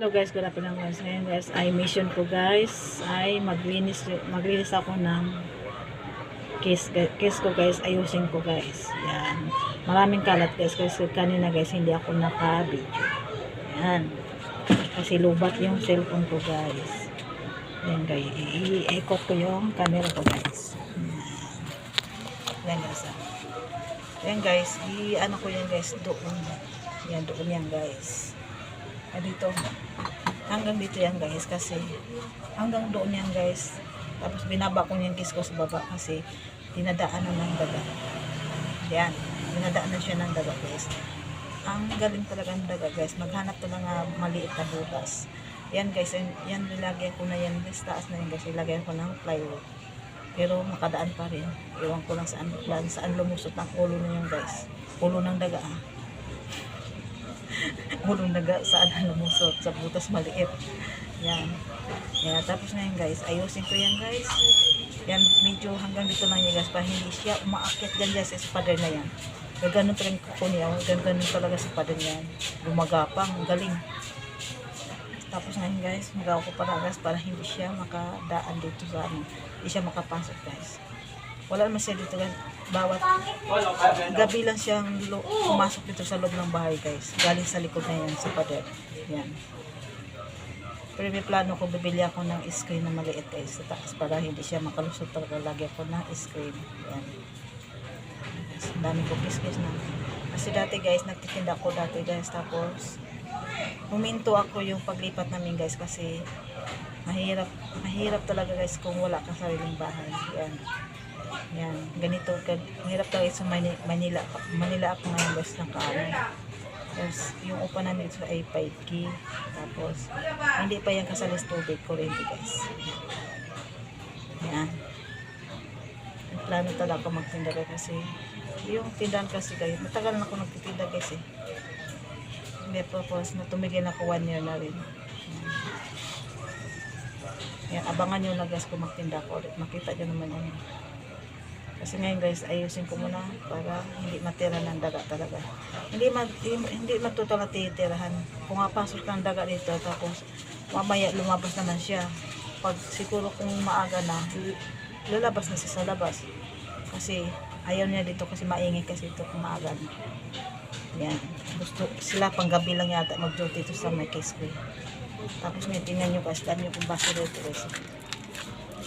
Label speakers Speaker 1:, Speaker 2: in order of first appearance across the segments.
Speaker 1: Hello guys, good afternoon guys. Ngayon guys, ay mission ko guys, ay maglinis ako ng case ko guys, ayusin ko guys. Yan. Maraming kalat guys kasi kanina guys hindi ako naka-video. Yan. Kasi lubat yung cellphone ko guys. Yan guys, i-ikot ko yung camera ko guys. Yan guys. Yan guys, i-ano ko yan guys doon. Yan doon yan guys. Dito hanggang dito yan guys kasi hanggang doon yan guys, tapos binaba ko yung case ko sa baba kasi dinadaanan ng daga. Yan, dinadaanan siya ng daga guys. Ang galing talaga ng daga guys, maghanap to ng maliit na butas. Yan guys, yan nilagyan ko na yan guys, taas na yan guys, nilagyan ko ng plywood pero makadaan pa rin. Iwan ko lang saan lumusot ang ulo na yun guys, ulo ng daga ulong daga saan lumusot sa butas maliit. Yan. Yan. Tapos na yan guys, ayusin ko yan guys. Yan, medyo hanggang dito lang yan guys para hindi siya umaakyat dyan guys sa pader na yan. Gaganon talaga ko niya, gaganon talaga sa pader yan, gumagapang, galing. Tapos na yan guys, magawa ko para guys para hindi siya makadaan dito sa hindi siya makapasok guys. Wala naman siya dito guys, bawat gabi lang siyang pumasok dito sa loob ng bahay guys, galing sa likod na yan sa pader. Yan. Pero may plano ko, bibili ako ng screen na maliit guys sa taas para hindi siya makalusot talaga. Lagi ako ng screen. Yan. Ang dami ko kiss na kasi dati guys nagtitinda ako dati guys, tapos huminto ako yung paglipat namin guys kasi mahirap talaga guys kung wala kang sariling bahay. Yan. Yan, ganito, mahirap talaga sa Manila ako ngayon guys ng kaano. Tapos yung upa namin dito ay 5K, tapos hindi pa yan kasalis tubig, kuryente guys. Yan, ang plano talaga magtinda kasi yung tindahan kasi guys, matagal na ako nagtitinda guys eh. Hindi pa po, tumigil ako 1 year na rin. Yan, abangan nyo na guys kung magtinda ko ulit, makita nyo naman yan. Kasi ngayon guys, ayusin ko muna para hindi matira ng daga talaga. Hindi matutal na titirahan. Kung mapasok ng daga dito, tapos mamaya lumabas naman siya. Pag siguro kung maaga na, lalabas na siya sa labas. Kasi ayaw niya dito kasi maingay kasi ito kung maaga na. Yan. Gusto sila pang gabi lang yata mag-duty dito sa may case ko. Tapos ngayon, tingnan nyo guys, dami nyo kung basa dito guys.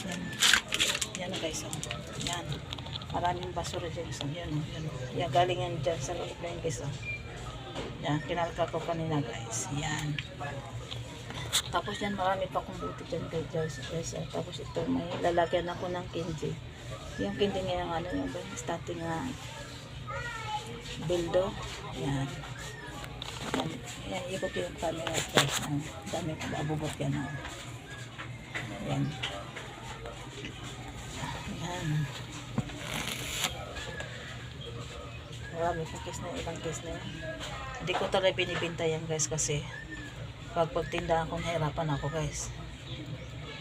Speaker 1: Yan. Yan na guys. Yan. Maraming basura dyan. So, yan. Yan. Galing yan dyan sa loob na yun guys. Yan. Kinalka ko kanina guys. Yan. Tapos yan, marami pa kong buti dyan guys. Tapos ito, may lalagyan ako ng candy. Yung candy nga yung ano, yung starting na bildo. Yan. Yan. Yan. Ikot yung camera guys. Dami ko abubot yan. Yan. Yan. Marami kong case na, ibang case na yan. Hindi ko talaga binibinta yan guys kasi pag pagtinda ako, nahirapan ako guys.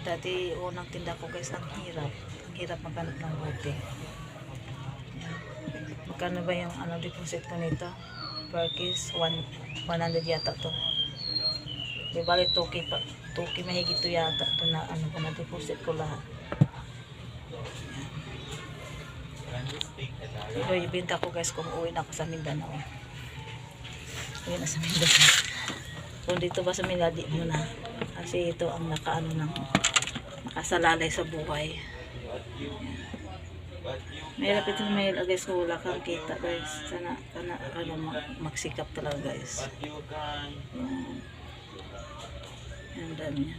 Speaker 1: Dati unang tinda ko guys, ang hirap maghanap ng bote. Magkano ba yung ano deposit ko nito? Per case 100 yata to. Di bali 2K mahigit to yata to na ano ko na deposit ko lahat. Pero ibenta ko guys kung uwi na ako sa Mindanao. Uwi na sa Mindanao. Kung dito ba sa Mindanao, di mo na. Kasi ito ang nakasalalay sa buhay. Mahirap ito na mahirap guys kung wala kang kita guys. Sana magsikap talaga guys. Yan dami niya.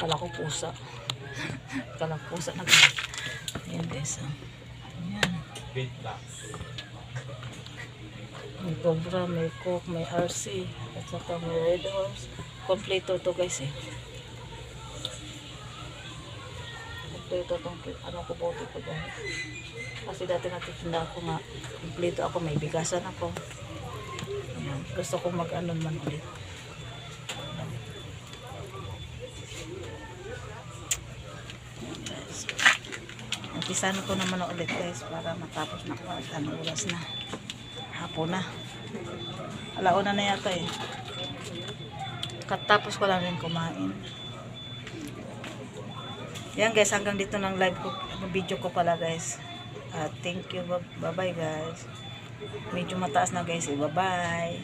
Speaker 1: Kala ko pusa. Kala ko pusa na guys. Ayan guys. Ayan. May Cobra, may Coke, may RC, at saka may Red Horse. Kompleto to guys eh. Kompleto itong ano ko bote ko guys. Kasi dati natitinda ako nga. Kompleto ako, may bigasan ako. Ayan. Gusto ko mag-ano man ulit. Umpisan ko naman ulit guys para matapos na ko at oras na. Hapon na. Alauna na yata eh. Katapos ko lang rin kumain. Yan guys, hanggang dito ng live ko, video ko pala guys. Thank you. Bye bye guys. Medyo mataas na guys. Bye bye.